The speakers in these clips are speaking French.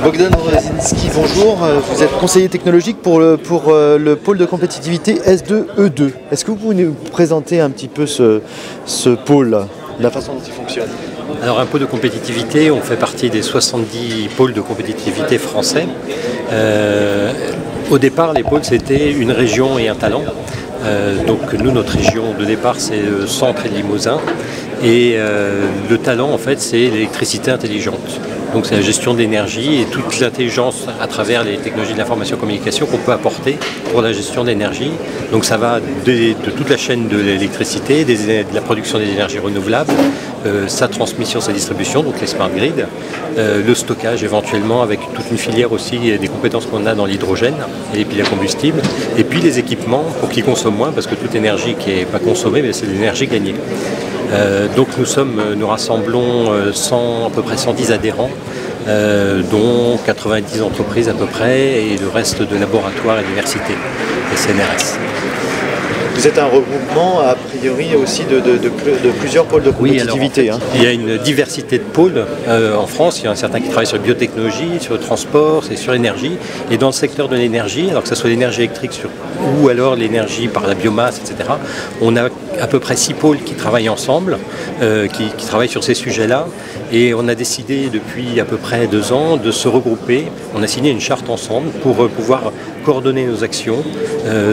Bogdan Rosinski, bonjour. Vous êtes conseiller technologique pour le pôle de compétitivité S2E2. Est-ce que vous pouvez nous présenter un petit peu ce pôle, la façon dont il fonctionne? Alors un pôle de compétitivité, on fait partie des 70 pôles de compétitivité français. Au départ, les pôles, c'était une région et un talent. Donc nous, notre région de départ, c'est le centre et le Limousin. Et le talent, en fait, c'est l'électricité intelligente. Donc c'est la gestion de l'énergie et toute l'intelligence à travers les technologies de l'information et communication qu'on peut apporter pour la gestion d'énergie. Donc ça va de toute la chaîne de l'électricité, de la production des énergies renouvelables, sa transmission, sa distribution, donc les smart grids, le stockage éventuellement avec toute une filière aussi des compétences qu'on a dans l'hydrogène et les piles à combustible, et puis les équipements pour qu'ils consomment moins, parce que toute énergie qui n'est pas consommée, mais c'est de l'énergie gagnée. Donc nous rassemblons à peu près 110 adhérents, dont 90 entreprises à peu près, et le reste de laboratoires et d'universités, et CNRS. Vous êtes un regroupement a priori aussi de plusieurs pôles de compétitivité. Oui, alors, en fait, il y a une diversité de pôles en France. Il y en a certains qui travaillent sur la biotechnologie, sur le transport, et sur l'énergie. Et dans le secteur de l'énergie, alors que ce soit l'énergie électrique ou alors l'énergie par la biomasse, etc., on a à peu près 6 pôles qui travaillent ensemble, qui travaillent sur ces sujets-là. Et on a décidé depuis à peu près 2 ans de se regrouper. On a signé une charte ensemble pour pouvoir coordonner nos actions,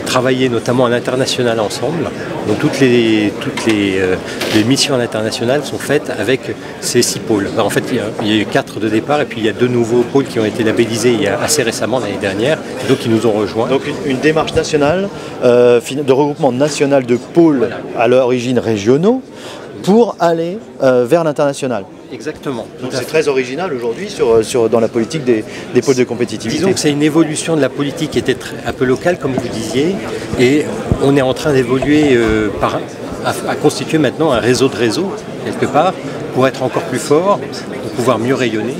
travailler notamment à l'international ensemble. Donc toutes les missions à l'international sont faites avec ces 6 pôles. Alors en fait, il y a eu 4 de départ et puis il y a 2 nouveaux pôles qui ont été labellisés assez récemment, l'année dernière, et donc qui nous ont rejoints. Donc une démarche nationale, de regroupement national de pôles à l'origine régionaux pour aller vers l'international. Exactement. Donc c'est très original aujourd'hui dans la politique des pôles de compétitivité. Disons que c'est une évolution de la politique qui était un peu locale, comme vous disiez, et on est en train d'évoluer à constituer maintenant un réseau de réseaux, quelque part, pour être encore plus fort, pour pouvoir mieux rayonner,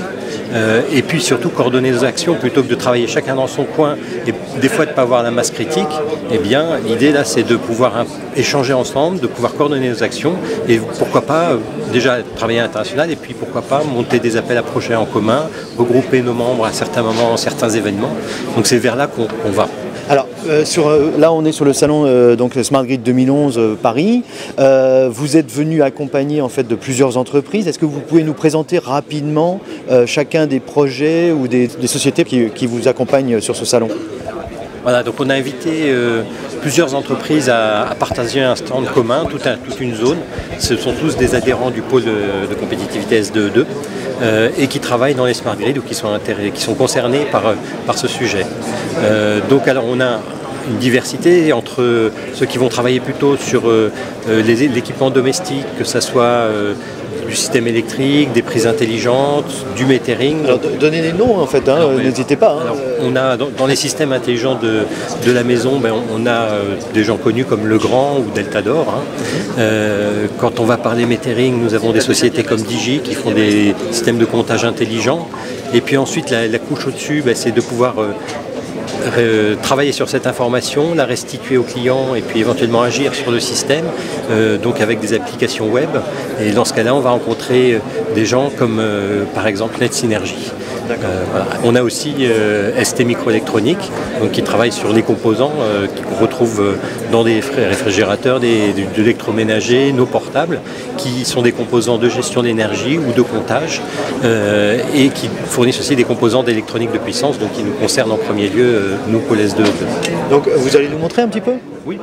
et puis surtout coordonner nos actions plutôt que de travailler chacun dans son coin et des fois de ne pas avoir la masse critique. Eh bien, l'idée là, c'est de pouvoir échanger ensemble, de pouvoir coordonner nos actions et pourquoi pas déjà travailler à l'international et puis pourquoi pas monter des appels à projets en commun, regrouper nos membres à certains moments, certains événements. Donc c'est vers là qu'on va. Alors, là on est sur le salon donc Smart Grid 2011 Paris. Vous êtes venu accompagner en fait de plusieurs entreprises. Est-ce que vous pouvez nous présenter rapidement chacun des projets ou des sociétés qui vous accompagnent sur ce salon? Voilà, donc on a invité plusieurs entreprises à partager un stand commun, toute une zone. Ce sont tous des adhérents du pôle de compétitivité S2E2 et qui travaillent dans les smart grids ou qui sont concernés par ce sujet. Donc alors on a une diversité entre ceux qui vont travailler plutôt sur l'équipement domestique, que ce soit du système électrique, des prises intelligentes, du metering. Alors donnez des noms en fait, n'hésitez pas. Alors, on a dans les systèmes intelligents de la maison, on a des gens connus comme Legrand ou Deltador. Quand on va parler metering, nous avons des sociétés comme Digi qui font des systèmes de comptage intelligents. Et puis ensuite la couche au-dessus, c'est de pouvoir travailler sur cette information, la restituer aux clients et puis éventuellement agir sur le système, donc avec des applications web. Et dans ce cas-là, on va rencontrer des gens comme par exemple Net Synergy. Voilà. On a aussi ST Microélectronique, donc qui travaille sur les composants qu'on retrouve dans des réfrigérateurs, de l'électroménager, nos portables, qui sont des composants de gestion d'énergie ou de comptage et qui fournissent aussi des composants d'électronique de puissance, donc qui nous concernent en premier lieu, nous, pôle S2E2. Donc vous allez nous montrer un petit peu? Oui.